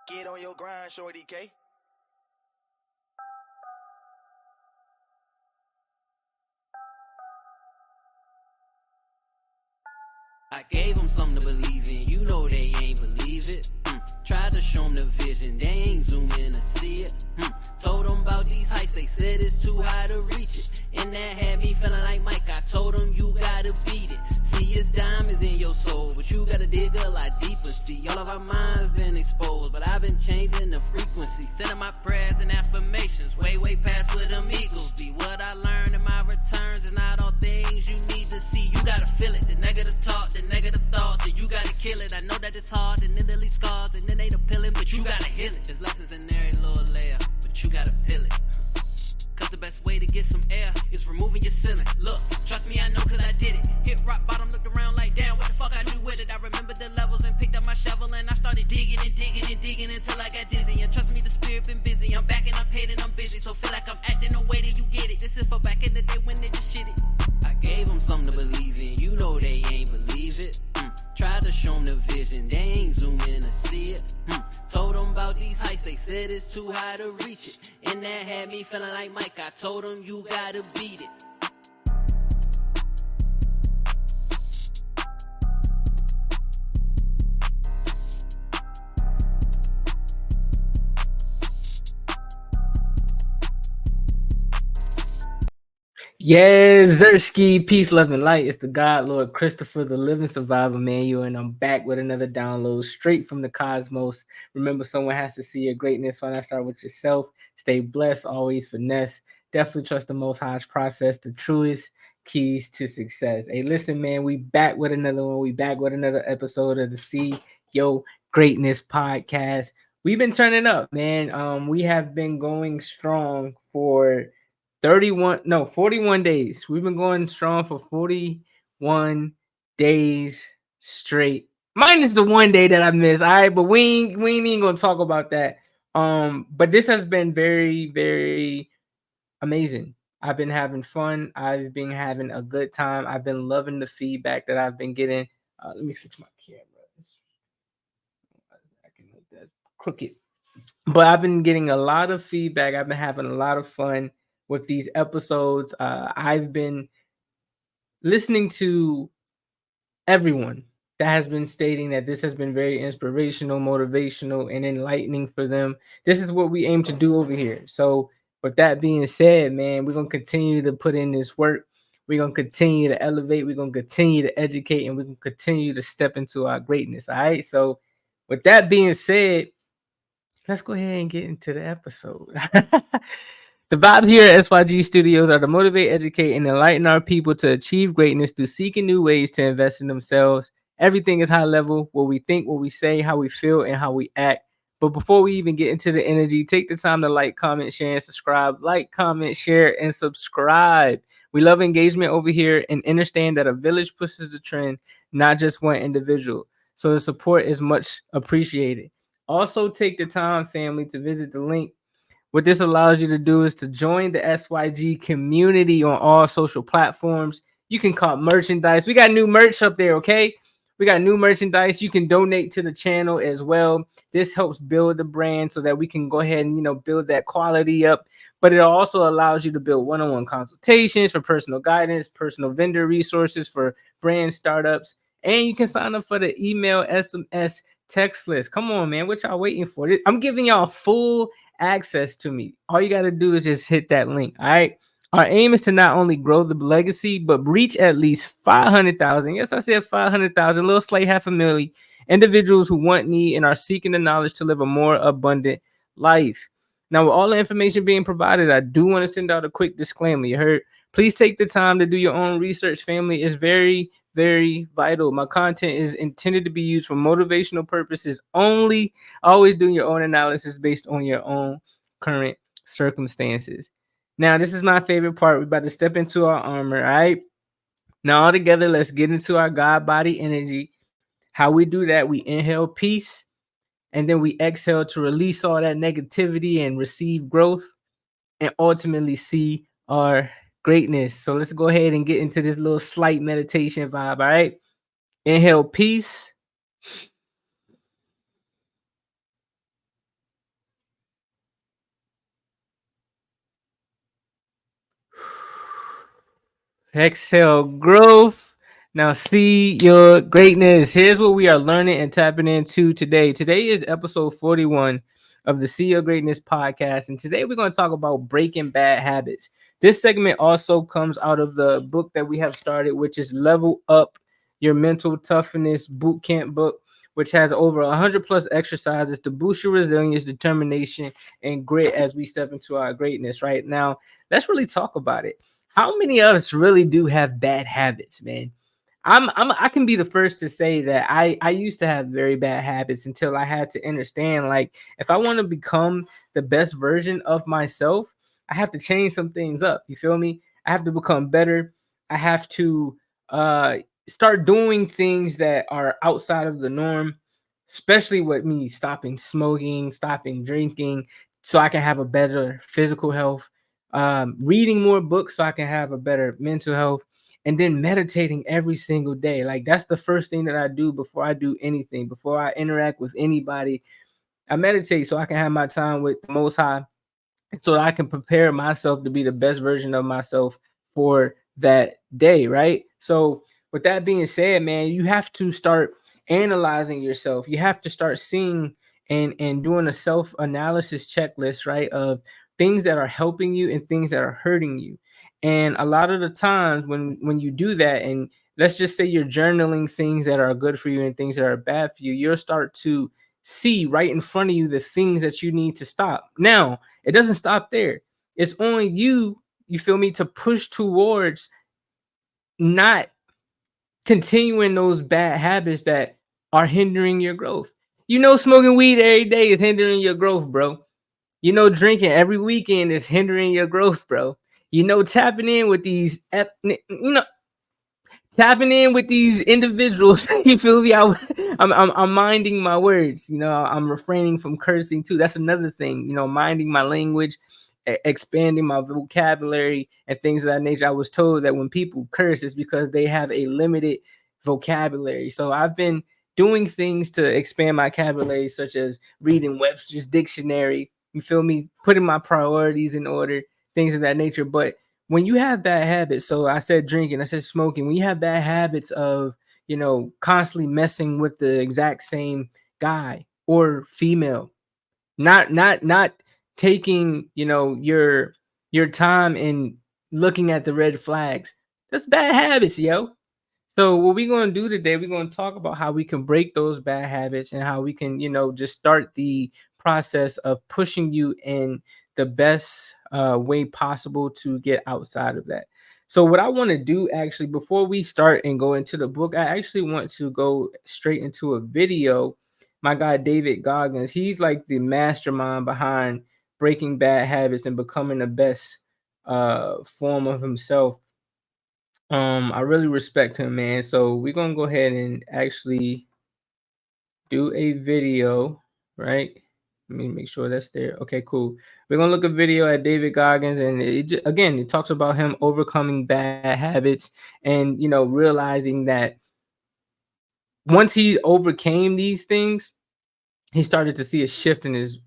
Get on your grind, shorty K. I gave them something to believe in, you know they ain't believe it. Tried to show them the vision, they ain't zoom in to see it. Told them about these heights, they said it's too high to reach it. And that had me feeling like Mike, I told them you gotta beat it. See, it's diamonds in your soul, but you gotta dig a lot deeper. See, all of our minds been exposed, but I've been changing the frequency. Sending my prayers and affirmations, way, way past where them eagles be. What I learned in my returns is not all things you need to see. You gotta feel it, the negative talk, the negative thoughts, and you gotta kill it. I know that it's hard, and it leaves scars, and it ain't appealing, but you gotta heal it. There's lessons in every little layer, but you gotta peel it. Cause the best way to get some air is removing your ceiling. Look, trust me, I know cause I did it. Hit rock bottom, looked around like, damn, what the fuck I do with it? I remember the levels and picked up my shovel and I started digging and digging and digging until I got dizzy. And trust me, the spirit been busy. I'm back and I'm paid and I'm busy. So feel like I'm acting the way that you get it. This is for back in the day when they just shit it. I gave them something to believe in, you know they ain't believe it. Tried to show them the vision, they ain't zoom in to see it. Told them about these heights, they said it's too high to reach it. And that had me feeling like Mike, I told them you gotta beat it. Yes, Zersky, peace, love, and light. It's the God Lord Christopher, the living survivor manual, and I'm back with another download straight from the cosmos. Remember, someone has to see your greatness. Why not start with yourself? Stay blessed, always finesse. Definitely trust the Most High's process, the truest keys to success. Hey, listen, man, we back with another one. We back with another episode of the See Yo Greatness podcast. We've been turning up, man. We have been going strong for 41 days. We've been going strong for 41 days straight. Minus the one day that I missed. All right, but we ain't even gonna talk about that. But this has been very, very amazing. I've been having fun. I've been having a good time. I've been loving the feedback that I've been getting. Let me switch my camera. I can make that crooked. But I've been getting a lot of feedback. I've been having a lot of fun with these episodes. I've been listening to everyone that has been stating that this has been very inspirational, motivational, and enlightening for them. This is what we aim to do over here. So, with that being said, man, we're going to continue to put in this work. We're going to continue to elevate. We're going to continue to educate, and we're going to continue to step into our greatness. All right. So, with that being said, let's go ahead and get into the episode. The vibes here at SYG Studios are to motivate, educate, and enlighten our people to achieve greatness through seeking new ways to invest in themselves. Everything is high level, what we think, what we say, how we feel, and how we act. But before we even get into the energy, take the time to like, comment, share, and subscribe. Like, comment, share, and subscribe. We love engagement over here and understand that a village pushes the trend, not just one individual. So the support is much appreciated. Also, take the time, family, to visit the link. What this allows you to do is to join the SYG community on all social platforms. You can cop merchandise. We got new merch up there, okay? We got new merchandise. You can donate to the channel as well. This helps build the brand so that we can go ahead and, build that quality up. But it also allows you to build one-on-one consultations for personal guidance, personal vendor resources for brand startups, and you can sign up for the email, SMS, text list. Come on, man. What y'all waiting for? I'm giving y'all full access to me. All you got to do is just hit that link. All right. Our aim is to not only grow the legacy, but reach at least 500,000. Yes, I said 500,000, a little slight half a million individuals who want, need, and are seeking the knowledge to live a more abundant life. Now, with all the information being provided, I do want to send out a quick disclaimer. You heard? Please take the time to do your own research, family. It's very, very vital. My content is intended to be used for motivational purposes only. Always doing your own analysis based on your own current circumstances. Now, this is my favorite part. We're about to step into our armor, all right? Now, all together, let's get into our God body energy. How we do that, we inhale peace, and then we exhale to release all that negativity and receive growth and ultimately see our greatness. So let's go ahead and get into this little slight meditation vibe, all right? Inhale peace. Exhale growth. Now see your greatness. Here's what we are learning and tapping into today. Today is episode 41 of the See Your Greatness podcast. And today we're going to talk about breaking bad habits. This segment also comes out of the book that we have started, which is Level Up Your Mental Toughness Boot Camp book, which has over 100 plus exercises to boost your resilience, determination, and grit as we step into our greatness. Right now, let's really talk about it. How many of us really do have bad habits, man? I can be the first to say that I used to have very bad habits until I had to understand, like, if I want to become the best version of myself, I have to change some things up. You feel me? I have to become better. I have to uh start doing things that are outside of the norm, especially with me stopping smoking, stopping drinking, so I can have a better physical health, reading more books so I can have a better mental health, and then meditating every single day. Like, that's the first thing that I do before I do anything, before I interact with anybody. I meditate so I can have my time with the Most High, so that I can prepare myself to be the best version of myself for that day, right? So, with that being said, man, you have to start analyzing yourself. You have to start seeing and doing a self-analysis checklist, right? Of things that are helping you and things that are hurting you. And a lot of the times when you do that, and let's just say you're journaling things that are good for you and things that are bad for you, you'll start to see right in front of you the things that you need to stop. Now, it doesn't stop there. It's on you, you feel me, to push towards not continuing those bad habits that are hindering your growth. You know, smoking weed every day is hindering your growth, bro. You know, drinking every weekend is hindering your growth, bro. You know, tapping in with these ethnic, tapping in with these individuals. You feel me? I'm minding my words. You know, I'm refraining from cursing too. That's another thing. You know, minding my language, expanding my vocabulary, and things of that nature. I was told that when people curse, it's because they have a limited vocabulary. So I've been doing things to expand my vocabulary, such as reading Webster's dictionary. You feel me? Putting my priorities in order, things of that nature. But when you have bad habits, so I said drinking, I said smoking, when you have bad habits of, you know, constantly messing with the exact same guy or female, not taking, you know, your time and looking at the red flags, that's bad habits, yo. So what we're going to do today, we're going to talk about how we can break those bad habits and how we can, you know, just start the process of pushing you in the best way possible to get outside of that. So what I want to do, actually, before we start and go into the book, I actually want to go straight into a video. My guy David Goggins, he's like the mastermind behind breaking bad habits and becoming the best form of himself. I really respect him, man. So we're gonna go ahead and actually do a video, right? Let me make sure that's there. Okay, cool. We're gonna look a video at David Goggins, and again, it talks about him overcoming bad habits and, you know, realizing that once he overcame these things, he started to see a shift in his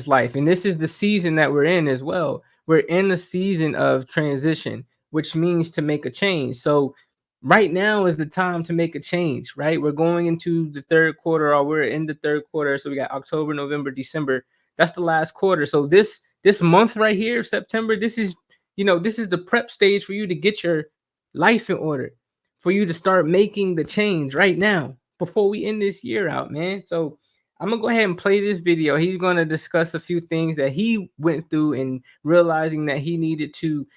life. And this is the season that we're in as well. We're in a season of transition, which means to make a change. So right now is the time to make a change, right? We're going into the third quarter, or we're in the third quarter. So we got October, November, December. That's the last quarter. So this month right here, September, this is, you know, this is the prep stage for you to get your life in order, for you to start making the change right now before we end this year out, man. So I'm gonna go ahead and play this video. He's gonna discuss a few things that he went through and realizing that he needed to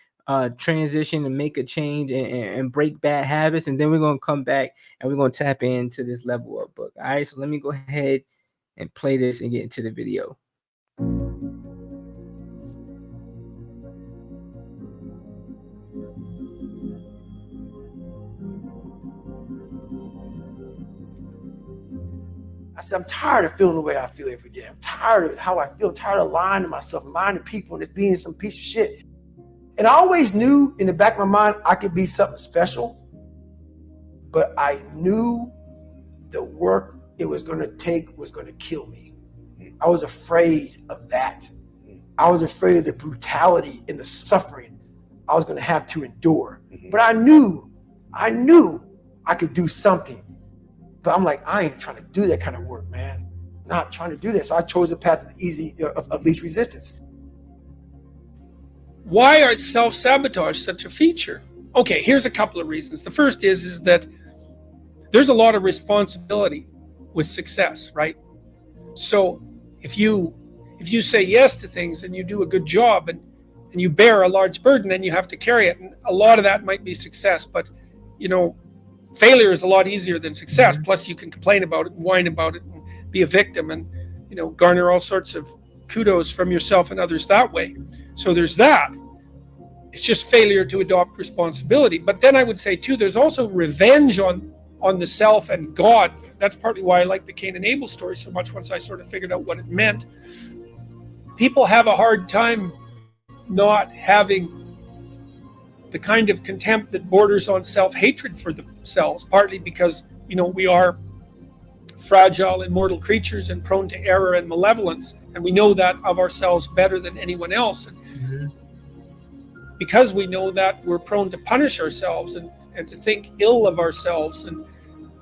transition and make a change and break bad habits. And then we're gonna come back and we're gonna tap into this level up book. All right, so let me go ahead and play this and get into the video. I said, I'm tired of feeling the way I feel every day. I'm tired of how I feel. I'm tired of lying to myself, lying to people, and just being some piece of shit. And I always knew in the back of my mind I could be something special, but I knew the work it was going to take was going to kill me. I was afraid of that. I was afraid of the brutality and the suffering. I was going to have to endure. But I knew I could do something. But I'm like, I ain't trying to do that kind of work, man. Not trying to do that. So I chose the path of least resistance. Why are self-sabotage such a feature? Okay, here's a couple of reasons. The first is that there's a lot of responsibility with success, right? So if you say yes to things and you do a good job and you bear a large burden, then you have to carry it. And a lot of that might be success, but failure is a lot easier than success. Plus you can complain about it and whine about it and be a victim and, garner all sorts of kudos from yourself and others that way. So there's that. It's just failure to adopt responsibility. But then I would say too, there's also revenge on the self and God. That's partly why I like the Cain and Abel story so much once I sort of figured out what it meant. People have a hard time not having the kind of contempt that borders on self-hatred for themselves, partly because, we are fragile and mortal creatures and prone to error and malevolence. And we know that of ourselves better than anyone else. And because we know that, we're prone to punish ourselves and to think ill of ourselves. And,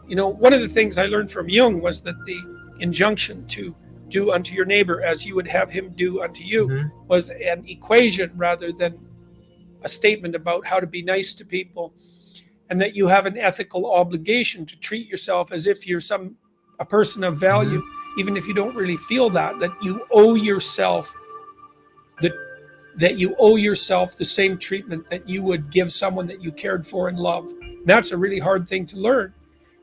one of the things I learned from Jung was that the injunction to do unto your neighbor as you would have him do unto you was an equation rather than a statement about how to be nice to people, and that you have an ethical obligation to treat yourself as if you're a person of value, even if you don't really feel that you owe yourself that you owe yourself the same treatment that you would give someone that you cared for and loved. And that's a really hard thing to learn,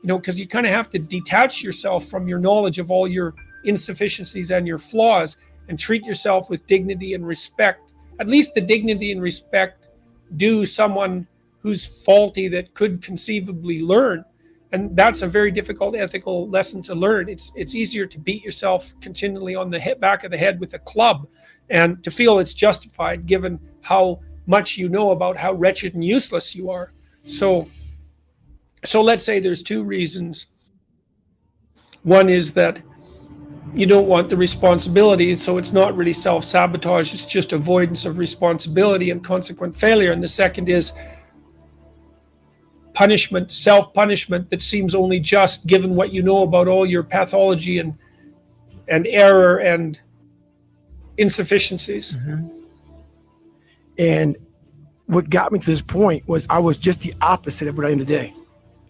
because you kind of have to detach yourself from your knowledge of all your insufficiencies and your flaws and treat yourself with dignity and respect. At least the dignity and respect due someone who's faulty that could conceivably learn. And that's a very difficult ethical lesson to learn. It's easier to beat yourself continually on the back of the head with a club and to feel it's justified given how much you know about how wretched and useless you are. So let's say there's two reasons. One is that you don't want the responsibility, so it's not really self-sabotage, it's just avoidance of responsibility and consequent failure. And the second is punishment, self-punishment that seems only just given what you know about all your pathology and error and insufficiencies. And what got me to this point was I was just the opposite of what I am today.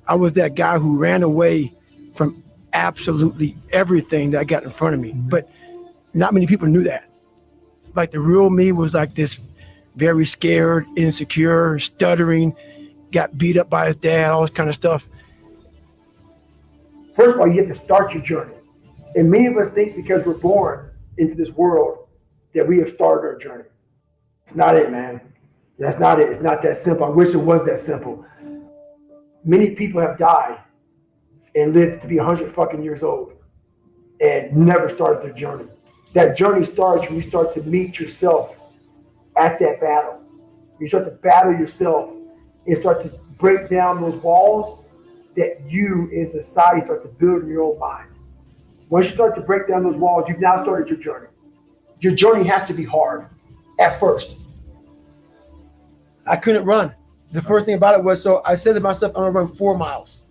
I was that guy who ran away from absolutely everything that I got in front of me. But not many people knew that. Like the real me was like this very scared, insecure, stuttering, got beat up by his dad, all this kind of stuff. First of all, you have to start your journey. And many of us think because we're born into this world that we have started our journey. It's not it, man. That's not it. It's not that simple. I wish it was that simple. Many people have died and lived to be 100 fucking years old and never started their journey. That journey starts when you start to meet yourself at that battle. You start to battle yourself and start to break down those walls that you in society start to build in your own mind. Once you start to break down those walls, you've now started your journey. Your journey has to be hard at first. I couldn't run. The first thing about it was, so I said to myself, I'm gonna run 4 miles.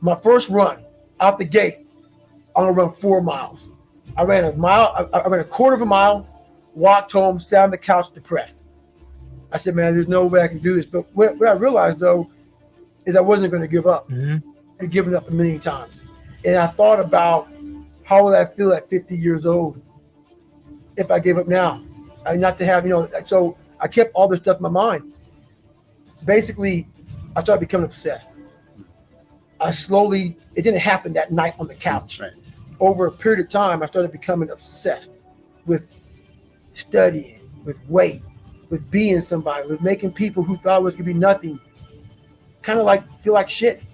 My first run out the gate, I'm gonna run 4 miles. I ran a mile, I ran a quarter of a mile, walked home, sat on the couch depressed. I said, man, there's no way I can do this. But what I realized though, is I wasn't gonna give up. I'd given up a million times. And I thought about how would I feel at 50 years old if I gave up now? Not to have, so I kept all this stuff in my mind. Basically, I started becoming obsessed. It didn't happen that night on the couch. Right. Over a period of time, I started becoming obsessed with studying, with weight, with being somebody, with making people who thought it was gonna be nothing kind of like feel like shit.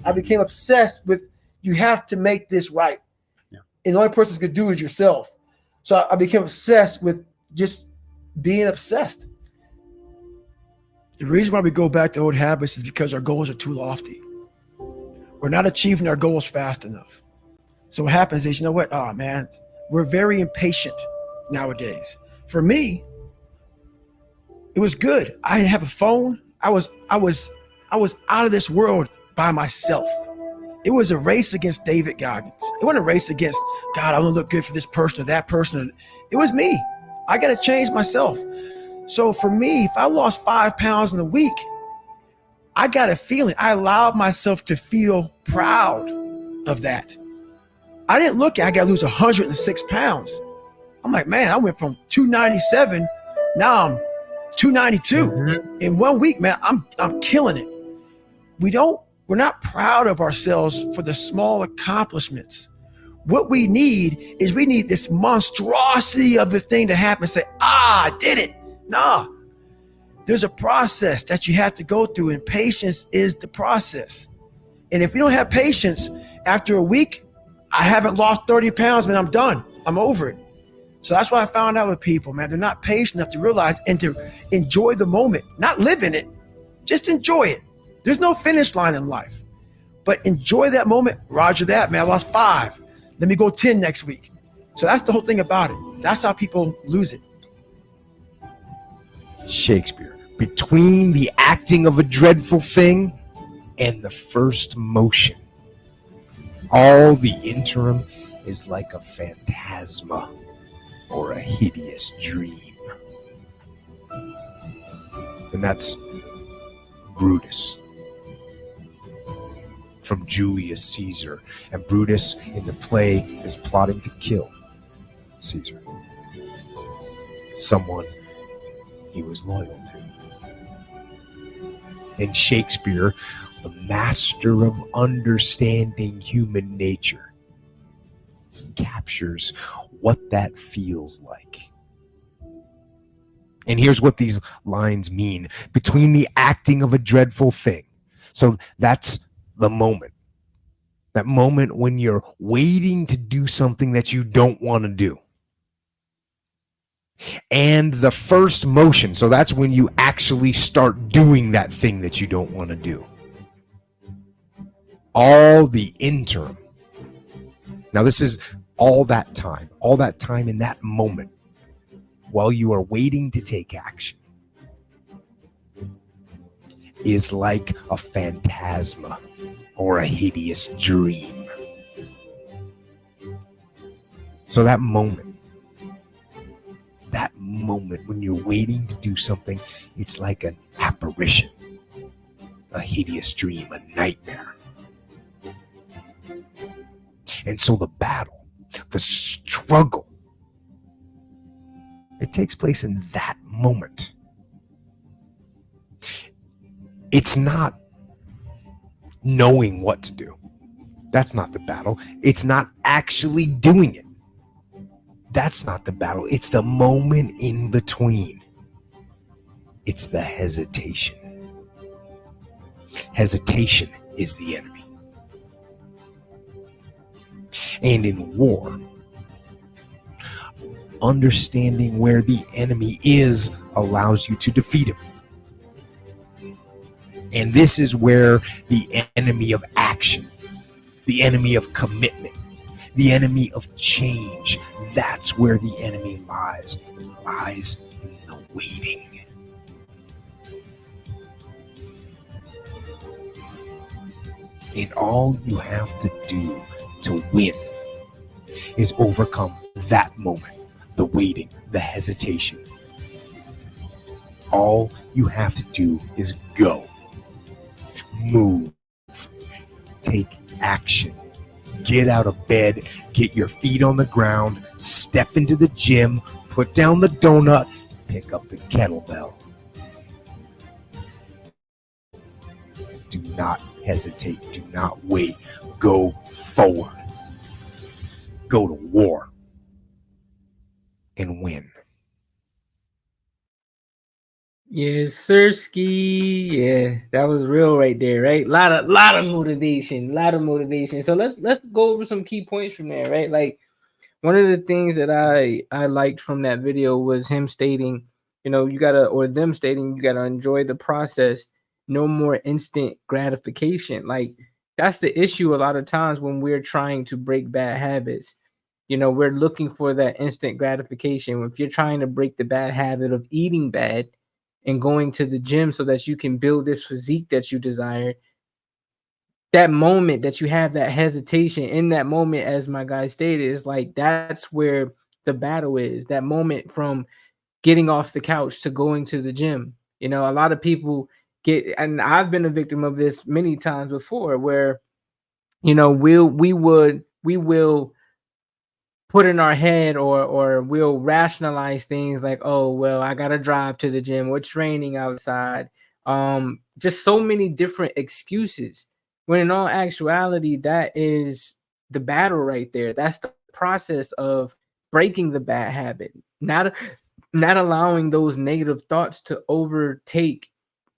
I became obsessed with, you have to make this right. Yeah. And the only person who could do it is yourself. So I became obsessed with just being obsessed. The reason why we go back to old habits is because our goals are too lofty. We're not achieving our goals fast enough. So what happens is, oh man, we're very impatient nowadays. For me, It was good. I didn't have a phone. I was out of this world by myself. It was a race against David Goggins. It wasn't a race against, God, I want to look good for this person or that person. It was me. I got to change myself. So for me, if I lost 5 pounds in a week, I got a feeling. I allowed myself to feel proud of that. I didn't look at, I got to lose 106 pounds. I'm like, man, I went from 297. Now I'm 292 in 1 week, man. I'm killing it. We're not proud of ourselves for the small accomplishments. What we need is this monstrosity of the thing to happen. Say, I did it. Nah, there's a process that you have to go through, and patience is the process. And if we don't have patience, after a week, I haven't lost 30 pounds, man, I'm done. I'm over it. So that's what I found out with people, man. They're not patient enough to realize and to enjoy the moment, not live in it, just enjoy it. There's no finish line in life, but enjoy that moment. Roger that, man. I lost 5. Let me go 10 next week. So that's the whole thing about it. That's how people lose it. Shakespeare, between the acting of a dreadful thing and the first motion, all the interim is like a phantasma or a hideous dream. And that's Brutus from Julius Caesar. And Brutus in the play is plotting to kill Caesar, someone he was loyal to. And Shakespeare, the master of understanding human nature, he captures what that feels like. And here's what these lines mean: between the acting of a dreadful thing. So that's the moment. That moment when you're waiting to do something that you don't want to do. And the first motion. So that's when you actually start doing that thing that you don't want to do. All the interim. Now this is all that time in that moment while you are waiting to take action is like a phantasma or a hideous dream. So that moment when you're waiting to do something, it's like an apparition, a hideous dream, a nightmare. And so the battle, the struggle, it takes place in that moment. It's not knowing what to do. That's not the battle. It's not actually doing it. That's not the battle. It's the moment in between. It's the hesitation. Hesitation is the enemy. And in war, understanding where the enemy is allows you to defeat him. And this is where the enemy of action, the enemy of commitment, the enemy of change, that's where the enemy lies. It lies in the waiting. And all you have to do to win is overcome that moment, the waiting, the hesitation. All you have to do is go, move, take action, get out of bed, get your feet on the ground, step into the gym, put down the donut, pick up the kettlebell. Do not hesitate. Do not wait. Go forward. Go to war and win. Yes, sirski. Yeah, that was real right there, right? Lot of motivation, So let's go over some key points from there, right? Like one of the things that I liked from that video was him stating, them stating you gotta enjoy the process, no more instant gratification. Like that's the issue a lot of times when we're trying to break bad habits. We're looking for that instant gratification. If you're trying to break the bad habit of eating bad, and going to the gym so that you can build this physique that you desire, that moment that you have that hesitation in that moment, as my guy stated, is like that's where the battle is. That moment from getting off the couch to going to the gym. You know, a lot of people get, and I've been a victim of this many times before, where you know we will put in our head, or we'll rationalize things like, oh well, I gotta drive to the gym, we're training outside, just so many different excuses, when in all actuality that is the battle right there. That's the process of breaking the bad habit, not allowing those negative thoughts to overtake,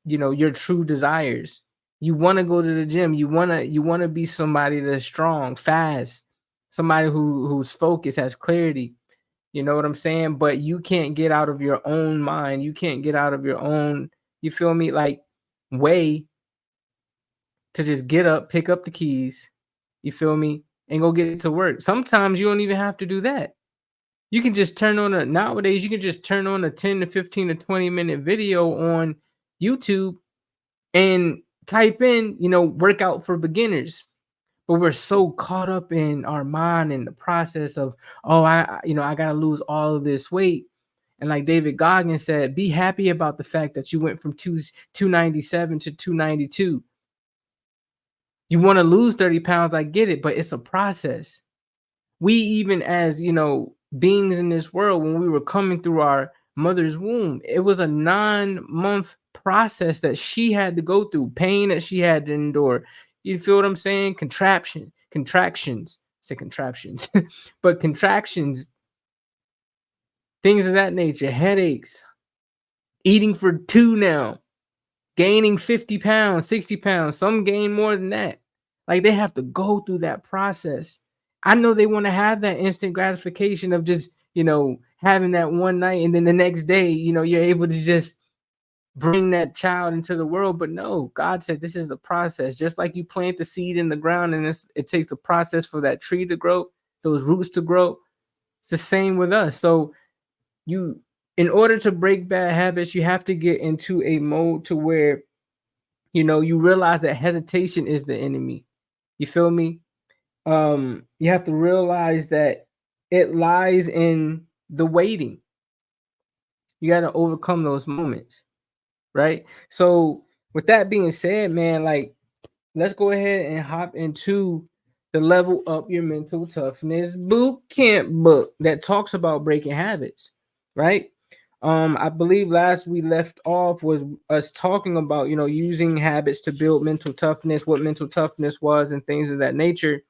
you know, your true desires. You want to go to the gym, you want to be somebody that's strong, fast, somebody who's focused, has clarity. You know what I'm saying? But you can't get out of your own mind. You can't get out of your own, you feel me, like way to just get up, pick up the keys, you feel me, and go get to work. Sometimes you don't even have to do that. You can just nowadays you can just turn on a 10 to 15 to 20-minute video on YouTube and type in, you know, workout for beginners. But we're so caught up in our mind and the process of, oh, I got to lose all of this weight. And like David Goggins said, be happy about the fact that you went from 297 to 292. You want to lose 30 pounds, I get it, but it's a process. We, even as, you know, beings in this world, when we were coming through our mother's womb, it was a 9-month process that she had to go through, pain that she had to endure. You feel what I'm saying? Contractions, but contractions, things of that nature, headaches, eating for 2 now, gaining 50 pounds, 60 pounds, some gain more than that. Like, they have to go through that process. I know they want to have that instant gratification of just, you know, having that one night and then the next day, you know, you're able to just bring that child into the world. But no, God said this is the process. Just like you plant the seed in the ground and it takes a process for that tree to grow, those roots to grow. It's the same with us. So in order to break bad habits, you have to get into a mode to where, you know, you realize that hesitation is the enemy. You feel me? You have to realize that it lies in the waiting. You got to overcome those moments, right? So with that being said, man, like, let's go ahead and hop into the Level Up Your Mental Toughness boot camp book that talks about breaking habits, right? I believe last we left off was us talking about, you know, using habits to build mental toughness, what mental toughness was and things of that nature.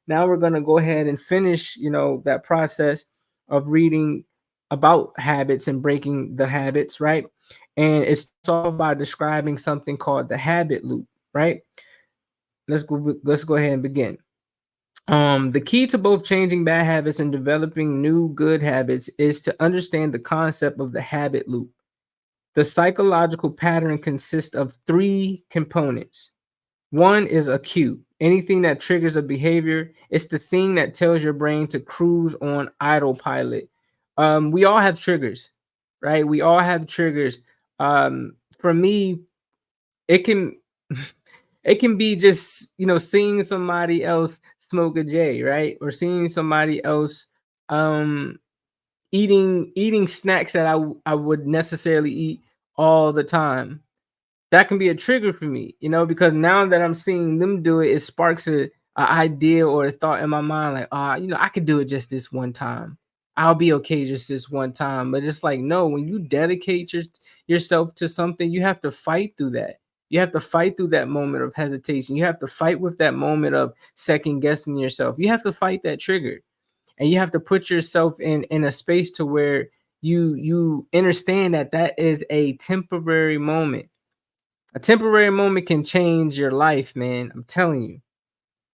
Now we're going to go ahead and finish, you know, that process of reading about habits and breaking the habits, right? And it's all by describing something called the habit loop, right? Let's go ahead and begin. The key to both changing bad habits and developing new good habits is to understand the concept of the habit loop. The psychological pattern consists of 3 components. One is a cue. Anything that triggers a behavior, it's the thing that tells your brain to cruise on autopilot. We all have triggers, right? We all have triggers. For me, it can it can be just, you know, seeing somebody else smoke a J, right? Or seeing somebody else eating snacks that I would necessarily eat all the time. That can be a trigger for me, you know, because now that I'm seeing them do it, it sparks an idea or a thought in my mind, like, you know, I could do it just this one time. I'll be okay just this one time. But it's like, no, when you dedicate yourself to something, you have to fight through that. You have to fight through that moment of hesitation. You have to fight with that moment of second guessing yourself. You have to fight that trigger, and you have to put yourself in a space to where you understand that is a temporary moment. A temporary moment can change your life, man. I'm telling you.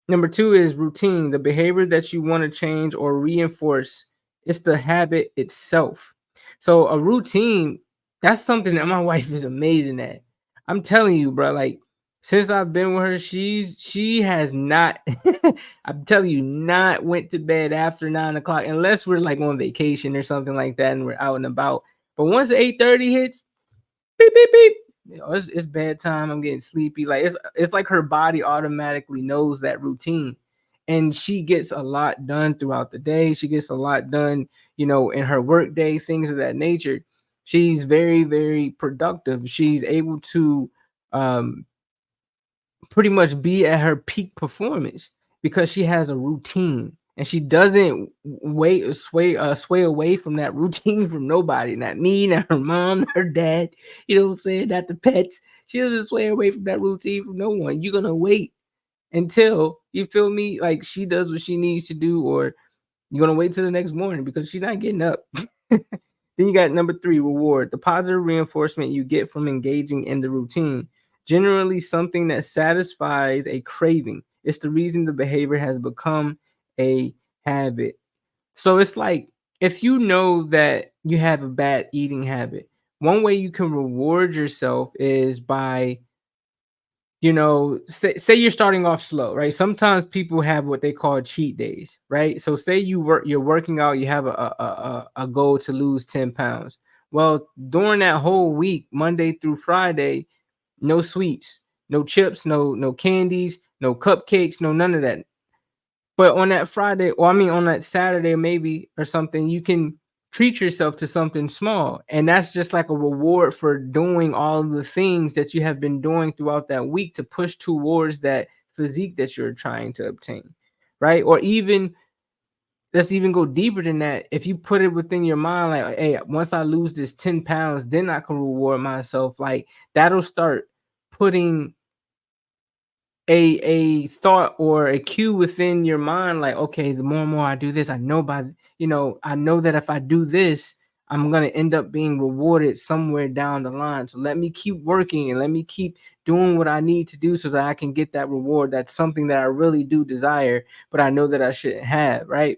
Number 2 is routine. The behavior that you want to change or reinforce, it's the habit itself. So a routine, that's something that my wife is amazing at. I'm telling you, bro, like, since I've been with her, she has not, I'm telling you, not went to bed after 9 o'clock, unless we're like on vacation or something like that and we're out and about. But once 8:30 hits, beep beep beep. It's bedtime. I'm getting sleepy. Like it's like her body automatically knows that routine, and she gets a lot done throughout the day. She gets a lot done, in her work day, things of that nature. She's very, very productive. She's able to um, pretty much be at her peak performance because she has a routine and she doesn't sway away from that routine from nobody, not me, not her mom, not her dad, you know what I'm saying, not the pets. She doesn't sway away from that routine from no one. You're gonna wait until, you feel me, like she does what she needs to do, or you're gonna wait till the next morning because she's not getting up. Then you got number 3, reward, the positive reinforcement you get from engaging in the routine. Generally, something that satisfies a craving. It's the reason the behavior has become a habit. So it's like, if you know that you have a bad eating habit, one way you can reward yourself is by, say you're starting off slow, right? Sometimes people have what they call cheat days, right? So say you're working out, you have a goal to lose 10 pounds. Well, during that whole week, Monday through Friday, no sweets, no chips, no candies, no cupcakes, no none of that. But on that Friday, or I mean on that Saturday maybe or something, you can treat yourself to something small. And that's just like a reward for doing all of the things that you have been doing throughout that week to push towards that physique that you're trying to obtain, right? Or even, let's even go deeper than that. If you put it within your mind, like, hey, once I lose this 10 pounds, then I can reward myself. Like, that'll start putting a thought or a cue within your mind, like, okay, the more and more I do this, I know I know that if I do this, I'm going to end up being rewarded somewhere down the line. So let me keep working and let me keep doing what I need to do so that I can get that reward. That's something that I really do desire, but I know that I shouldn't have, right?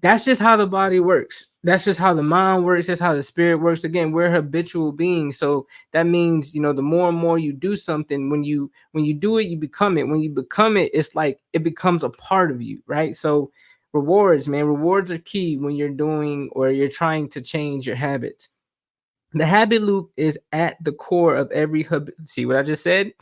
That's just how the body works. That's just how the mind works. That's how the spirit works. Again, we're habitual beings. So that means, the more and more you do something, when you do it, you become it. When you become it, it's like it becomes a part of you, right? So rewards, man, rewards are key when you're doing or you're trying to change your habits. The habit loop is at the core of every see what I just said?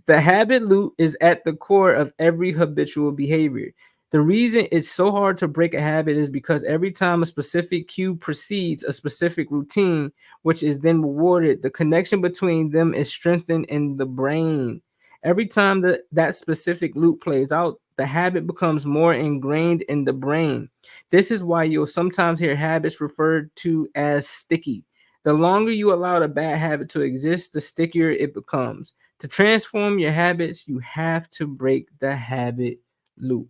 The habit loop is at the core of every habitual behavior. The reason it's so hard to break a habit is because every time a specific cue precedes a specific routine, which is then rewarded, the connection between them is strengthened in the brain. Every time that specific loop plays out, the habit becomes more ingrained in the brain. This is why you'll sometimes hear habits referred to as sticky. The longer you allow a bad habit to exist, the stickier it becomes. To transform your habits, you have to break the habit loop.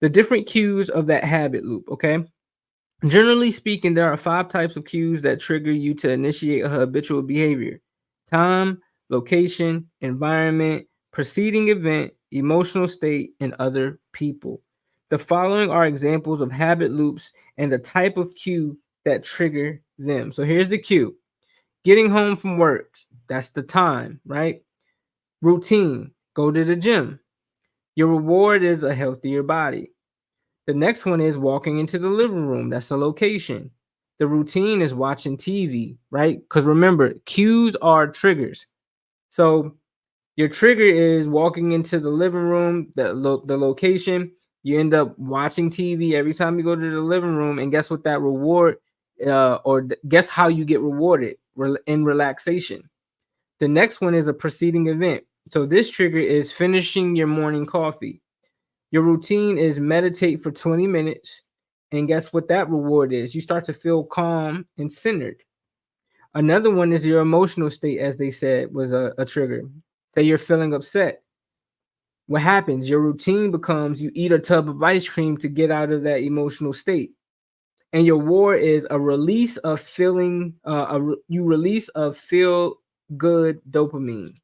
The different cues of that habit loop, okay? Generally speaking, there are 5 types of cues that trigger you to initiate a habitual behavior: time, location, environment, preceding event, emotional state, and other people. The following are examples of habit loops and the type of cue that trigger them. So here's the cue: getting home from work, that's the time, right? Routine, go to the gym. Your reward is a healthier body. The next one is walking into the living room. That's a location. The routine is watching TV, right? Because remember, cues are triggers. So your trigger is walking into the living room, the location. You end up watching TV every time you go to the living room. And guess what that reward, guess how you get rewarded in relaxation. The next one is a preceding event. So this trigger is finishing your morning coffee. Your routine is meditate for 20 minutes. And guess what that reward is? You start to feel calm and centered. Another one is your emotional state, as they said, was a trigger. Say you're feeling upset. What happens? Your routine becomes you eat a tub of ice cream to get out of that emotional state. And your reward is a release of feeling, you release of feel good dopamine.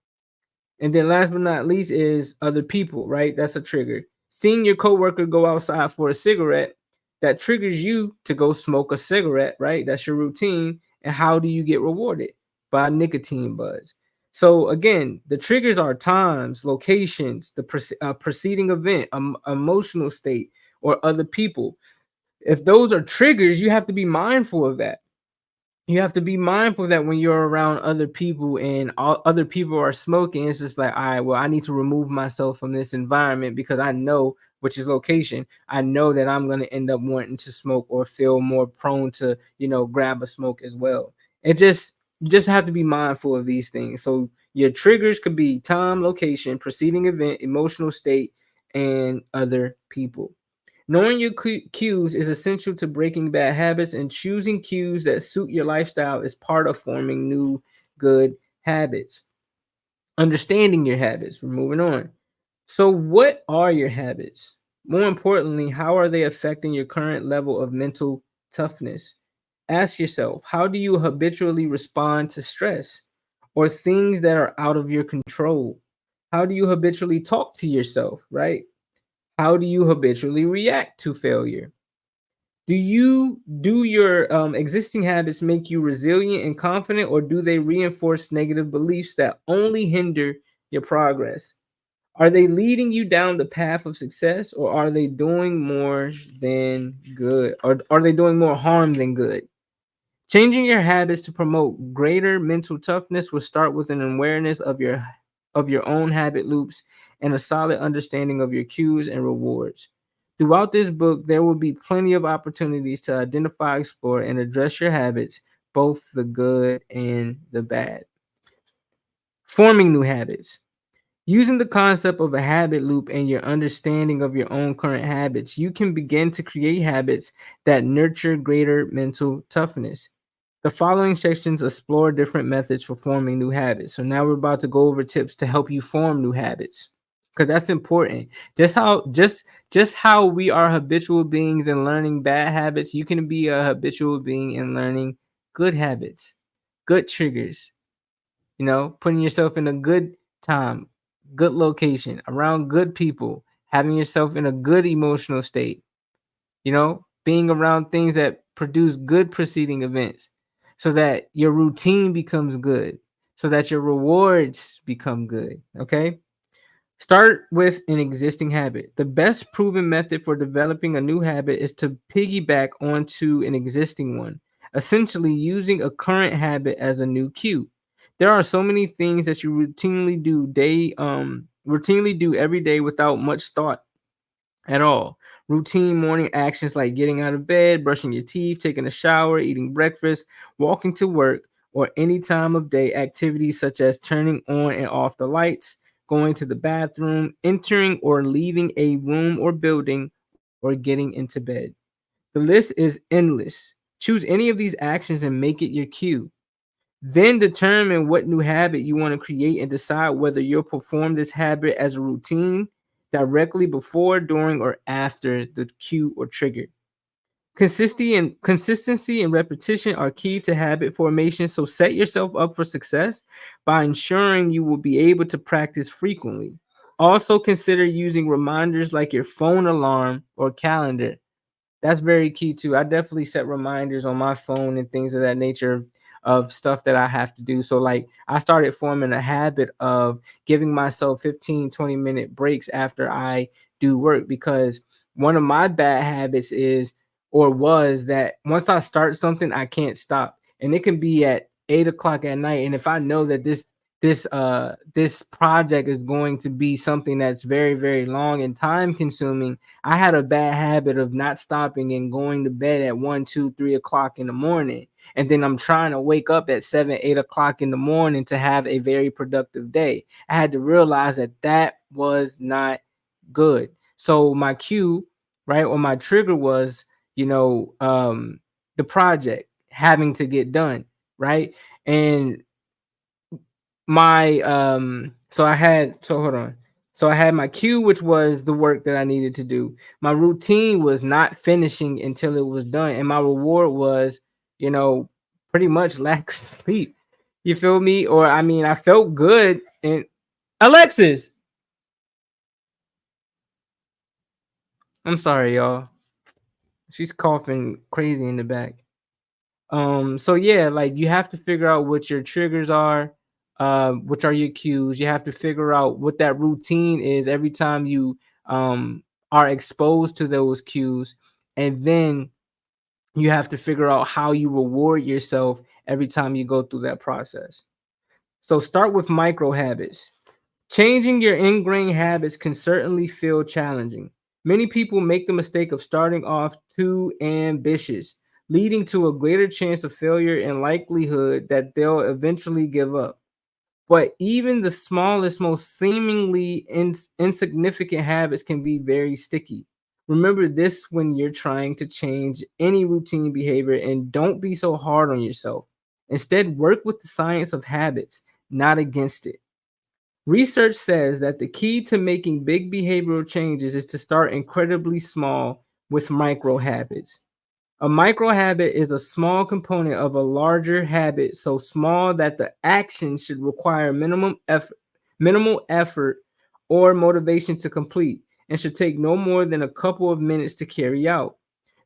And then last but not least is other people, right? That's a trigger. Seeing your coworker go outside for a cigarette, that triggers you to go smoke a cigarette, right? That's your routine. And how do you get rewarded? By nicotine buzz. So again, the triggers are times, locations, the preceding event, emotional state, or other people. If those are triggers, you have to be mindful of that. you have to be mindful that when you're around other people and all other people are smoking, it's just like, all right, well, I need to remove myself from this environment because I know, which is location, I know that I'm going to end up wanting to smoke or feel more prone to, grab a smoke as well. It just, you just have to be mindful of these things. So your triggers could be time, location, preceding event, emotional state, and other people. Knowing your cues is essential to breaking bad habits, and choosing cues that suit your lifestyle is part of forming new good habits. Understanding your habits. We're moving on. So, what are your habits? More importantly, how are they affecting your current level of mental toughness? Ask yourself, how do you habitually respond to stress or things that are out of your control? How do you habitually talk to yourself, right? How do you habitually react to failure? Do your existing habits make you resilient and confident, or do they reinforce negative beliefs that only hinder your progress? Are they leading you down the path of success, or are they doing more than good? Or are they doing more harm than good? Changing your habits to promote greater mental toughness will start with an awareness of your own habit loops and a solid understanding of your cues and rewards. Throughout this book, there will be plenty of opportunities to identify, explore, and address your habits, both the good and the bad. Forming new habits. Using the concept of a habit loop and your understanding of your own current habits, you can begin to create habits that nurture greater mental toughness. The following sections explore different methods for forming new habits. So now we're about to go over tips to help you form new habits, because that's important. Just how we are habitual beings in learning bad habits, you can be a habitual being in learning good habits, good triggers, putting yourself in a good time, good location, around good people, having yourself in a good emotional state, being around things that produce good preceding events so that your routine becomes good, so that your rewards become good. Okay. Start with an existing habit. The best proven method for developing a new habit is to piggyback onto an existing one, essentially using a current habit as a new cue. There are so many things that you routinely do every day without much thought at all. Routine morning actions like getting out of bed, brushing your teeth, taking a shower, eating breakfast, walking to work, or any time of day activities such as turning on and off the lights, going to the bathroom, entering or leaving a room or building, or getting into bed. The list is endless. Choose any of these actions and make it your cue. Then determine what new habit you want to create and decide whether you'll perform this habit as a routine directly before, during, or after the cue or trigger. Consistency and repetition are key to habit formation, so set yourself up for success by ensuring you will be able to practice frequently. Also consider using reminders like your phone alarm or calendar. That's very key too. I definitely set reminders on my phone and things of that nature of stuff that I have to do. So like I started forming a habit of giving myself 15-20 minute breaks after I do work, because one of my bad habits is or was that once I start something, I can't stop. And it can be at 8 o'clock at night. And if I know that this project is going to be something that's very, very long and time consuming, I had a bad habit of not stopping and going to bed at 1, 2, 3 o'clock in the morning. And then I'm trying to wake up at 7, 8 o'clock in the morning to have a very productive day. I had to realize that that was not good. So my cue, right, or my trigger was, the project having to get done, right? And my so hold on. So I had my cue, which was the work that I needed to do. My routine was not finishing until it was done, and my reward was, you know, pretty much lack of sleep. You feel me? Or I mean, I felt good. And Alexis, I'm sorry, y'all. She's coughing crazy in the back. So yeah, like you have to figure out what your triggers are, which are your cues. You have to figure out what that routine is every time you are exposed to those cues, and then you have to figure out how you reward yourself every time you go through that process. So start with micro habits. Changing your ingrained habits can certainly feel challenging. Many people make the mistake of starting off too ambitious, leading to a greater chance of failure and likelihood that they'll eventually give up. But even the smallest, most seemingly insignificant habits can be very sticky. Remember this when you're trying to change any routine behavior, and don't be so hard on yourself. Instead, work with the science of habits, not against it. Research says that the key to making big behavioral changes is to start incredibly small with micro habits. A micro habit is a small component of a larger habit, so small that the action should require minimal effort or motivation to complete, and should take no more than a couple of minutes to carry out.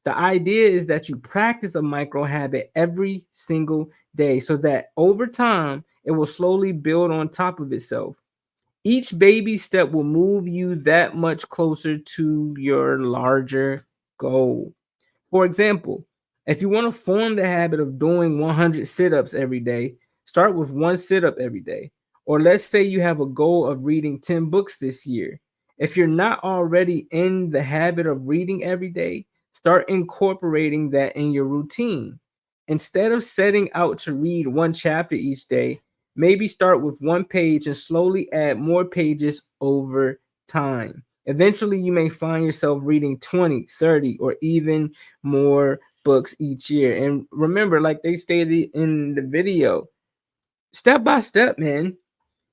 The idea is that you practice a micro habit every single day so that over time it will slowly build on top of itself. Each baby step will move you that much closer to your larger goal. For example, if you want to form the habit of doing 100 sit ups every day, start with one sit up every day. Or let's say you have a goal of reading 10 books this year. If you're not already in the habit of reading every day, start incorporating that in your routine. Instead of setting out to read one chapter each day, maybe start with one page and slowly add more pages over time. Eventually, you may find yourself reading 20, 30, or even more books each year. And remember, like they stated in the video, step by step, man.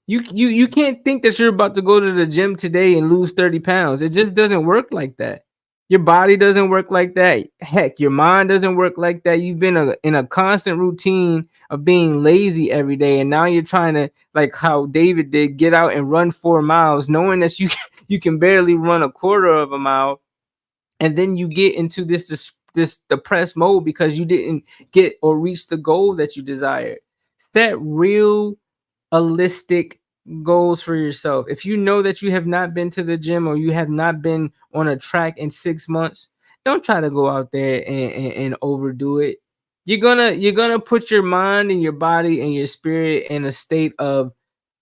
You can't think that you're about to go to the gym today and lose 30 pounds. It just doesn't work like that. Your body doesn't work like that. Heck, your mind doesn't work like that. You've been in a constant routine of being lazy every day, and now you're trying to, like how David did, get out and run 4 miles, knowing that you can barely run a quarter of a mile, and then you get into this depressed mode because you didn't get or reach the goal that you desired. Set real holistic goals for yourself. If you know that you have not been to the gym or you have not been on a track in 6 months, don't try to go out there and overdo it. You're gonna put your mind and your body and your spirit in a state of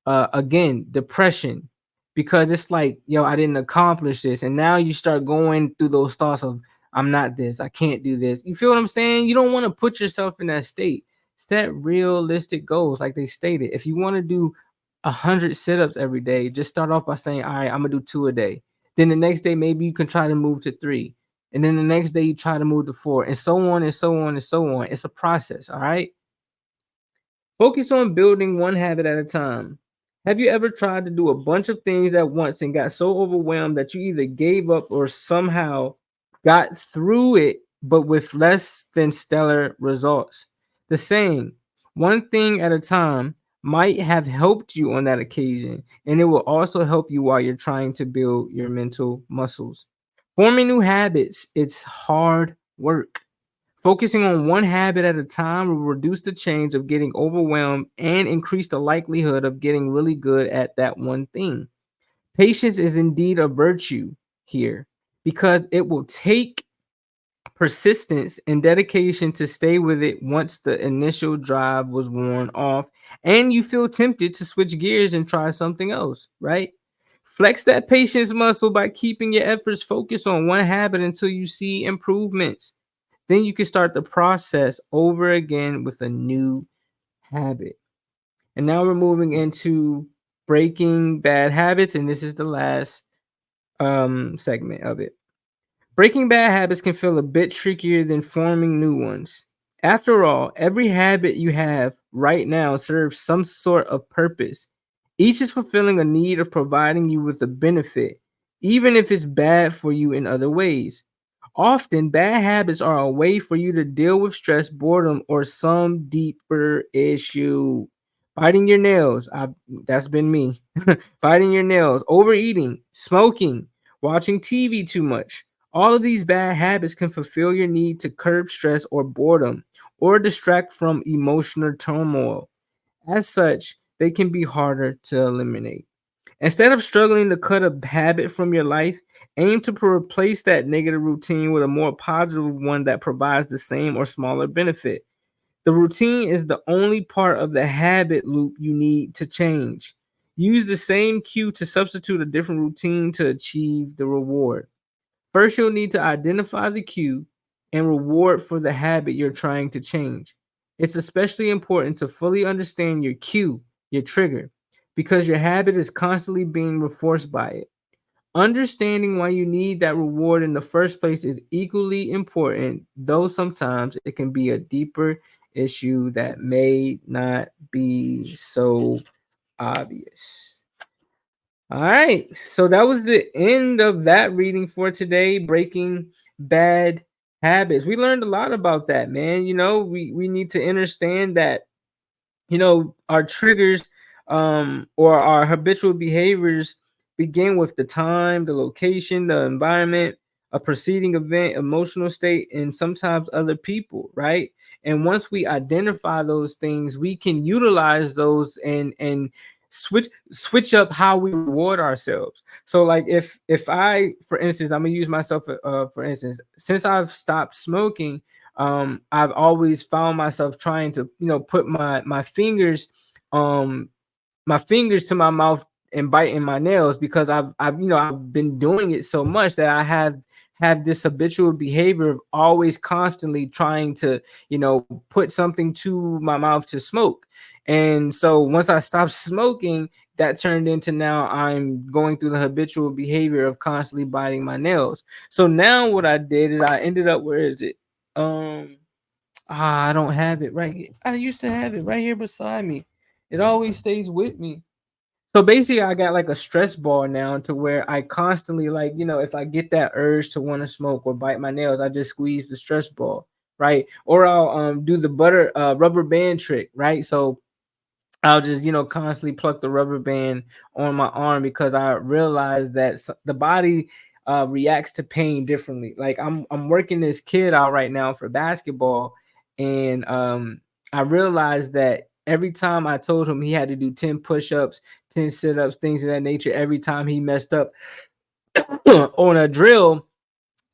again, depression, because it's like, yo, I didn't accomplish this, and now you start going through those thoughts of, I'm not this, I can't do this. You feel what I'm saying? You don't want to put yourself in that state. Set realistic goals, like they stated. If you want to do 100 sit-ups every day, just start off by saying, all right, I'm gonna do 2 a day. Then the next day, maybe you can try to move to 3, and then the next day you try to move to 4, and so on and so on and so on. It's a process. All right. Focus on building one habit at a time. Have you ever tried to do a bunch of things at once and got so overwhelmed that you either gave up or somehow got through it, but with less than stellar results? The saying, one thing at a time, might have helped you on that occasion, and it will also help you while you're trying to build your mental muscles. Forming new habits, it's hard work. Focusing on one habit at a time will reduce the chance of getting overwhelmed and increase the likelihood of getting really good at that one thing. Patience is indeed a virtue here, because it will take persistence and dedication to stay with it once the initial drive was worn off and you feel tempted to switch gears and try something else, right? Flex that patience muscle by keeping your efforts focused on one habit until you see improvements. Then you can start the process over again with a new habit. And now we're moving into breaking bad habits, and this is the last segment of it. Breaking bad habits can feel a bit trickier than forming new ones. After all, every habit you have right now serves some sort of purpose. Each is fulfilling a need of providing you with a benefit, even if it's bad for you in other ways. Often, bad habits are a way for you to deal with stress, boredom, or some deeper issue. Biting your nails, that's been me. Biting your nails, overeating, smoking, watching TV too much. All of these bad habits can fulfill your need to curb stress or boredom, or distract from emotional turmoil. As such, they can be harder to eliminate. Instead of struggling to cut a habit from your life, aim to replace that negative routine with a more positive one that provides the same or smaller benefit. The routine is the only part of the habit loop you need to change. Use the same cue to substitute a different routine to achieve the reward. First, you'll need to identify the cue and reward for the habit you're trying to change. It's especially important to fully understand your cue, your trigger, because your habit is constantly being reinforced by it. Understanding why you need that reward in the first place is equally important, though sometimes it can be a deeper issue that may not be so obvious. All right. So that was the end of that reading for today, Breaking Bad Habits. We learned a lot about that, man. We need to understand that our triggers or our habitual behaviors begin with the time, the location, the environment, a preceding event, emotional state, and sometimes other people, right? And once we identify those things, we can utilize those and switch up how we reward ourselves. So like if I, for instance, I'm gonna use myself for instance, since I've stopped smoking, I've always found myself trying to put um my fingers to my mouth and biting my nails, because I've been doing it so much that I have this habitual behavior of always constantly trying to put something to my mouth to smoke. And so once I stopped smoking, that turned into now I'm going through the habitual behavior of constantly biting my nails. So now what I did is I ended up, where is it? I don't have it right here. I used to have it right here beside me. It always stays with me. So basically, I got like a stress ball now, to where I constantly, like, if I get that urge to want to smoke or bite my nails, I just squeeze the stress ball, right? Or I'll do the rubber band trick, right? So I'll just, constantly pluck the rubber band on my arm, because I realize that the body reacts to pain differently. Like I'm working this kid out right now for basketball, and I realized that every time I told him he had to do 10 push-ups, 10 sit-ups, things of that nature, every time he messed up on a drill,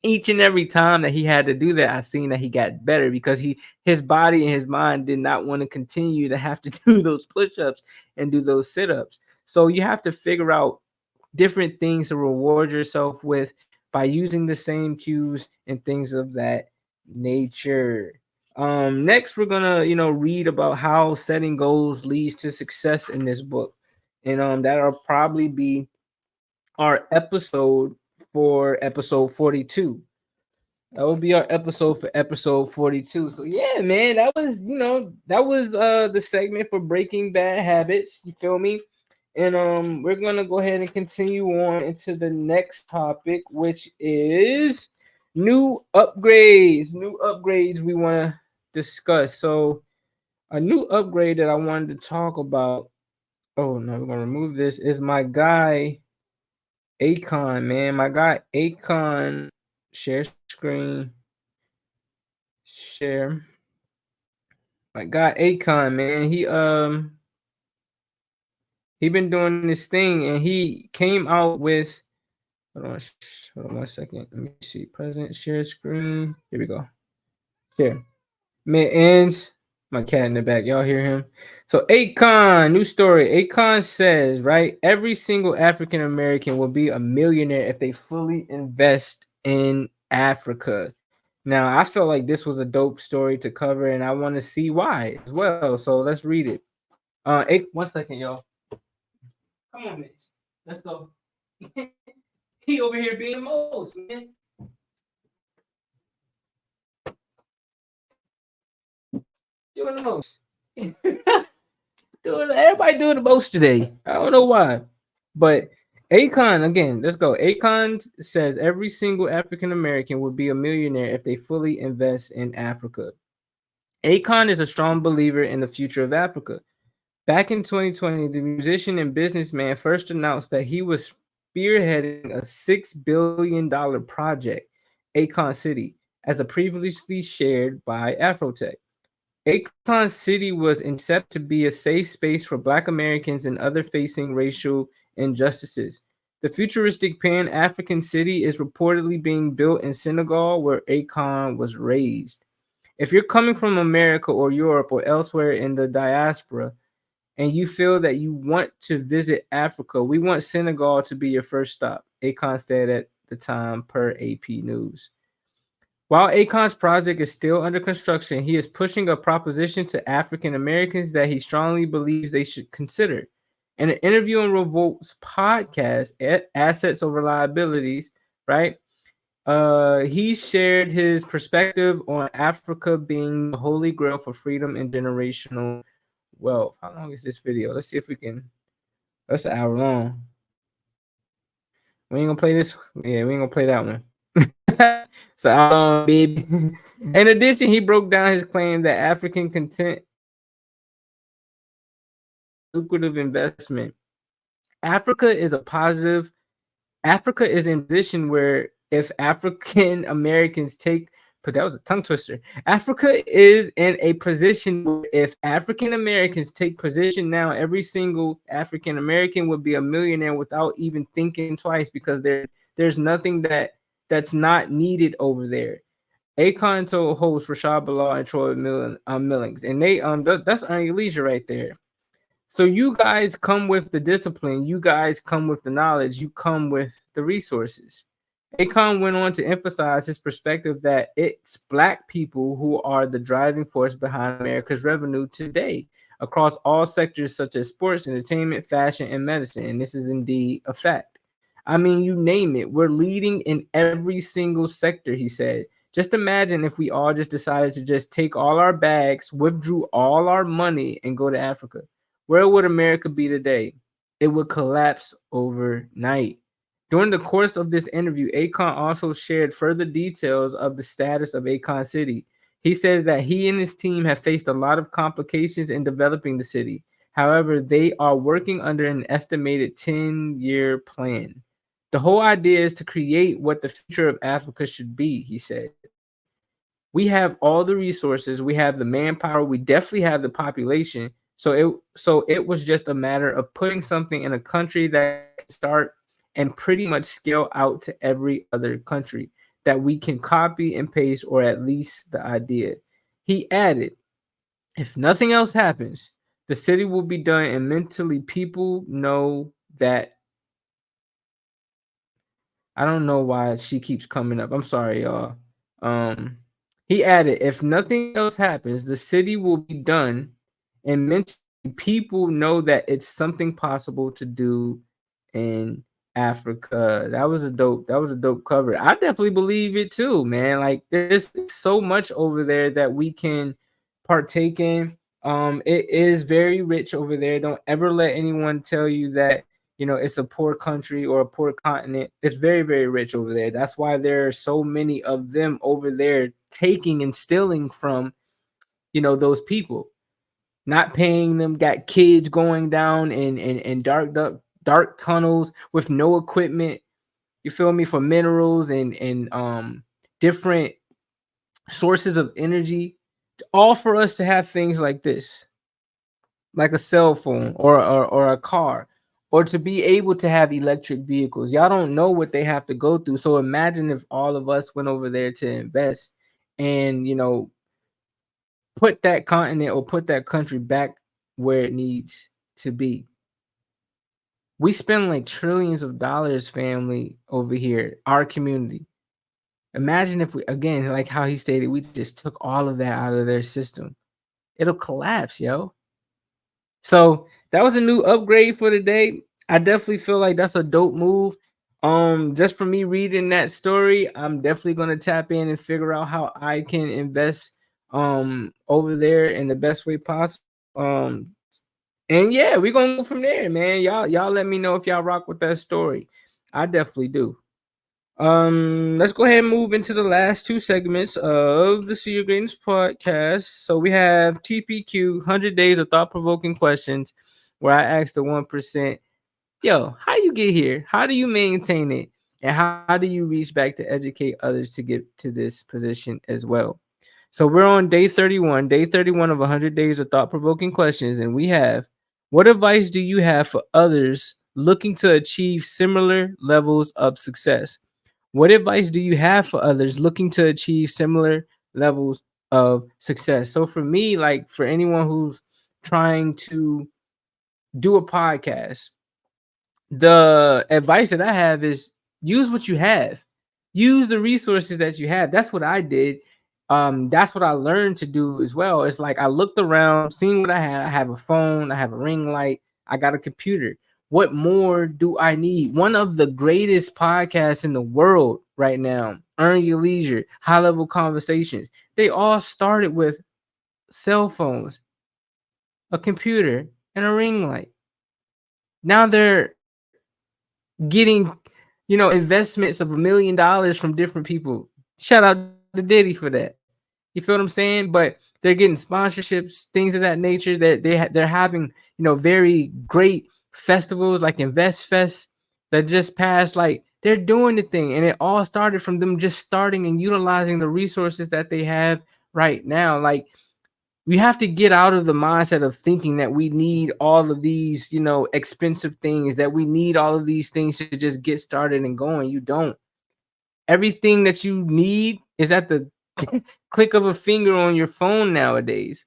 each and every time that he had to do that, I seen that he got better, because his body and his mind did not want to continue to have to do those push-ups and do those sit-ups. So you have to figure out different things to reward yourself with by using the same cues and things of that nature. Next, we're gonna read about how setting goals leads to success in this book, and that'll probably be our episode for episode 42. That will be our episode for episode 42. So yeah, man, that was the segment for Breaking Bad Habits. You feel me? And we're gonna go ahead and continue on into the next topic, which is new upgrades. New upgrades we want to discuss. So a new upgrade that I wanted to talk about. Oh no, we're gonna remove this. Is my guy Akon, man. My guy Akon. Share screen. Share. My guy Akon, man. He been doing this thing, and he came out with. Hold on 1 second. Let me see. President share screen. Here we go. Share. Mid ends. My cat in the back. Y'all hear him? So Akon, new story. Akon says, right, every single African American will be a millionaire if they fully invest in Africa. Now, I felt like this was a dope story to cover, and I want to see why as well. So let's read it. 1 second, y'all. Come on, Mitch. Let's go. He over here being the most, man. Doing the most. Everybody doing the most today. I don't know why. But Akon, again, let's go. Akon says every single African American would be a millionaire if they fully invest in Africa. Akon is a strong believer in the future of Africa. Back in 2020, the musician and businessman first announced that he was spearheading a $6 billion project, Akon City, as a previously shared by Afrotech. Akon City was incepted to be a safe space for Black Americans and others facing racial injustices. The futuristic Pan-African city is reportedly being built in Senegal, where Akon was raised. If you're coming from America or Europe or elsewhere in the diaspora and you feel that you want to visit Africa, we want Senegal to be your first stop, Akon said at the time per AP News. While Akon's project is still under construction, he is pushing a proposition to African Americans that he strongly believes they should consider. In an interview on Revolt's podcast, Assets Over Liabilities, right? He shared his perspective on Africa being the holy grail for freedom and generational wealth. How long is this video? Let's see if we can. That's an hour long. We ain't gonna play this. Yeah, we ain't gonna play that one. So, baby. In addition, he broke down his claim that African content lucrative investment. Africa is in position where if African Americans take, but that was a tongue twister. Africa is in a position where if African Americans take position now, every single African American would be a millionaire without even thinking twice, because there's nothing that's not needed over there. Akon told host Rashad Bilal and Troy Millings, and they that's Earning Leisure right there. So you guys come with the discipline, you guys come with the knowledge, you come with the resources. Akon went on to emphasize his perspective that it's Black people who are the driving force behind America's revenue today across all sectors such as sports, entertainment, fashion, and medicine. And this is indeed a fact. I mean, you name it. We're leading in every single sector, he said. Just imagine if we all just decided to just take all our bags, withdrew all our money, and go to Africa. Where would America be today? It would collapse overnight. During the course of this interview, Akon also shared further details of the status of Akon City. He said that he and his team have faced a lot of complications in developing the city. However, they are working under an estimated 10-year plan. The whole idea is to create what the future of Africa should be, he said. We have all the resources, we have the manpower, we definitely have the population. So it was just a matter of putting something in a country that can start and pretty much scale out to every other country that we can copy and paste, or at least the idea. He added, if nothing else happens, the city will be done, and mentally people know that. I don't know why she keeps coming up. I'm sorry, y'all. He added, if nothing else happens, the city will be done, and mentally people know that it's something possible to do in Africa. That was a dope cover. I definitely believe it too, man. Like, there's so much over there that we can partake in. It is very rich over there. Don't ever let anyone tell you that, you know, it's a poor country or a poor continent. It's very, very rich over there. That's why there are so many of them over there taking and stealing from, you know, those people, not paying them, got kids going down in dark tunnels with no equipment, you feel me, for minerals and different sources of energy, all for us to have things like this, like a cell phone or a car, or to be able to have electric vehicles. Y'all don't know what they have to go through. So imagine if all of us went over there to invest and, you know, put that continent or put that country back where it needs to be. We spend like trillions of dollars, family, over here, our community. Imagine if we, again, like how he stated, we just took all of that out of their system. It'll collapse, yo. So that was a new upgrade for today. I definitely feel like that's a dope move. Just for me reading that story, I'm definitely gonna tap in and figure out how I can invest over there in the best way possible. And yeah, we're gonna go from there, man. Y'all let me know if y'all rock with that story. I definitely do. Let's go ahead and move into the last two segments of the See Your Greatness podcast. So we have TPQ, 100 Days of Thought-Provoking Questions, where I ask the 1%, yo, how you get here? How do you maintain it? And how do you reach back to educate others to get to this position as well? So we're on day 31 of 100 Days of Thought-Provoking Questions, and we have, what advice do you have for others looking to achieve similar levels of success? What advice do you have for others looking to achieve similar levels of success. So for me, like for anyone who's trying to do a podcast, the advice that I have is use what you have. Use the resources that you have. That's what I did. That's what I learned to do as well. It's like I looked around, seen what I had. I have a phone, I have a ring light, I got a computer. What more do I need? One of the greatest podcasts in the world right now, Earn Your Leisure, High Level Conversations. They all started with cell phones, a computer, and a ring light. Now they're getting, investments of $1 million from different people. Shout out to Diddy for that. You feel what I'm saying? But they're getting sponsorships, things of that nature. They're having, very great festivals like Invest Fest that just passed. Like they're doing the thing, and it all started from them just starting and utilizing the resources that they have right now. Like we have to get out of the mindset of thinking that we need all of these, expensive things, that we need all of these things to just get started and going. You don't. Everything that you need is at the click of a finger on your phone nowadays.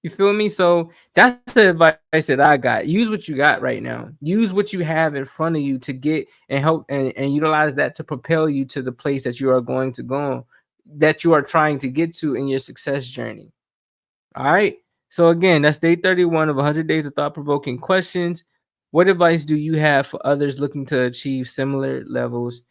You feel me? So that's the advice that I got. Use what you got right now. Use what you have in front of you to get and help and utilize that to propel you to the place that you are going to go, that you are trying to get to in your success journey. All right. So again, that's day 31 of 100 days of thought-provoking questions. What advice do you have for others looking to achieve similar levels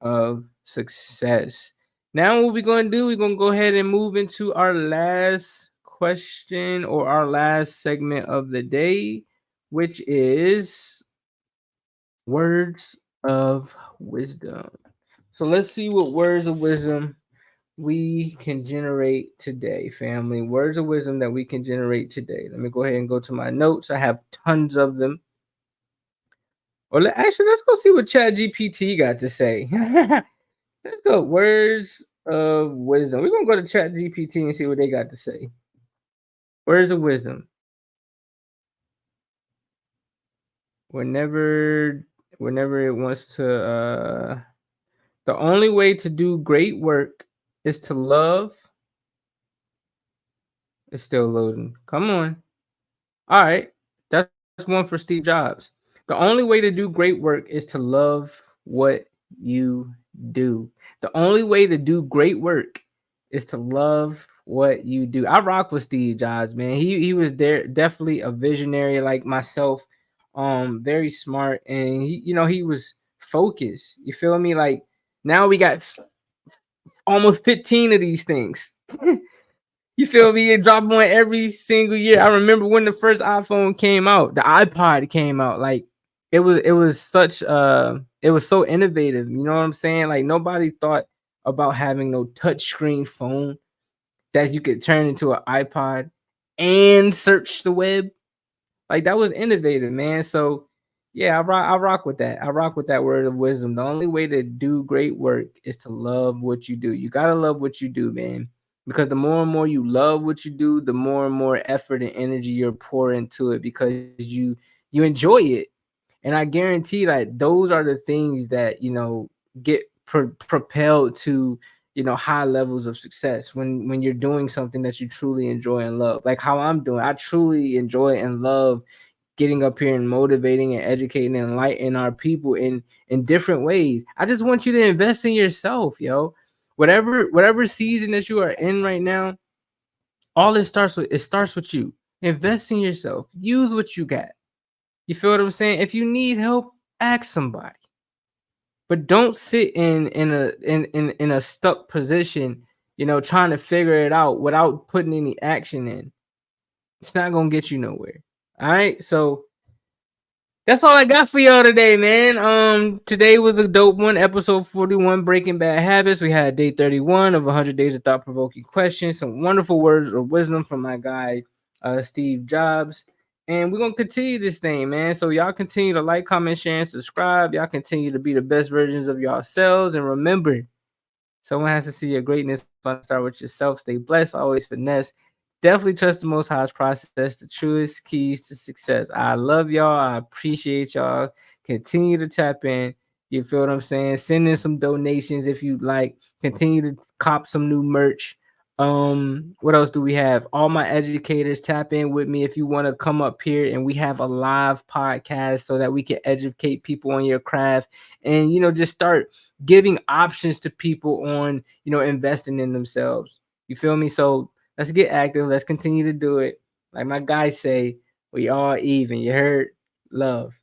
of success? Now what we're going to do, we're going to go ahead and move into our last question or our last segment of the day, which is words of wisdom. So let's see what words of wisdom we can generate today, family. Words of wisdom that we can generate today. Let me go ahead and go to my notes. I have tons of them. Or actually, let's go see what ChatGPT got to say. Let's go. Words of wisdom. We're gonna go to ChatGPT and see what they got to say. Words of wisdom. Whenever it wants to the only way to do great work is to love. It's still loading. Come on. All right. That's one for Steve Jobs. The only way to do great work is to love what you do. The only way to do great work is to love what you do. I rock with Steve Jobs, man. He was there, definitely a visionary like myself. Very smart, and he was focused. You feel me? Like now we got almost 15 of these things. You feel me? It dropped one every single year. I remember when the first iPhone came out, the iPod came out. Like it was such it was so innovative. You know what I'm saying? Like nobody thought about having no touchscreen phone that you could turn into an iPod and search the web. Like that was innovative, man. So yeah, I rock with that. I rock with that word of wisdom. The only way to do great work is to love what you do. You gotta love what you do, man. Because the more and more you love what you do, the more and more effort and energy you're pouring into it because you enjoy it. And I guarantee that those are the things that get propelled to high levels of success when you're doing something that you truly enjoy and love. Like how I'm doing, I truly enjoy and love getting up here and motivating and educating and enlightening our people in different ways. I just want you to invest in yourself, yo. Whatever season that you are in right now, all it starts with you. Invest in yourself. Use what you got. You feel what I'm saying? If you need help, ask somebody. But don't sit in a stuck position, trying to figure it out without putting any action in. It's not gonna get you nowhere. All right, so that's all I got for y'all today, man. Today was a dope one, episode 41, Breaking Bad Habits. We had day 31 of 100 days of thought-provoking questions, some wonderful words of wisdom from my guy, Steve Jobs. And we're going to continue this thing, man. So y'all continue to like, comment, share, and subscribe. Y'all continue to be the best versions of yourselves. And remember, someone has to see your greatness. Start with yourself. Stay blessed. Always finesse. Definitely trust the Most High's process, the truest keys to success. I love y'all. I appreciate y'all. Continue to tap in. You feel what I'm saying? Send in some donations if you like. Continue to cop some new merch. What else do we have? All my educators, tap in with me if you want to come up here, and we have a live podcast so that we can educate people on your craft, and just start giving options to people on investing in themselves. You feel me? So let's get active. Let's continue to do it. Like my guys say, we all even. You heard? Love.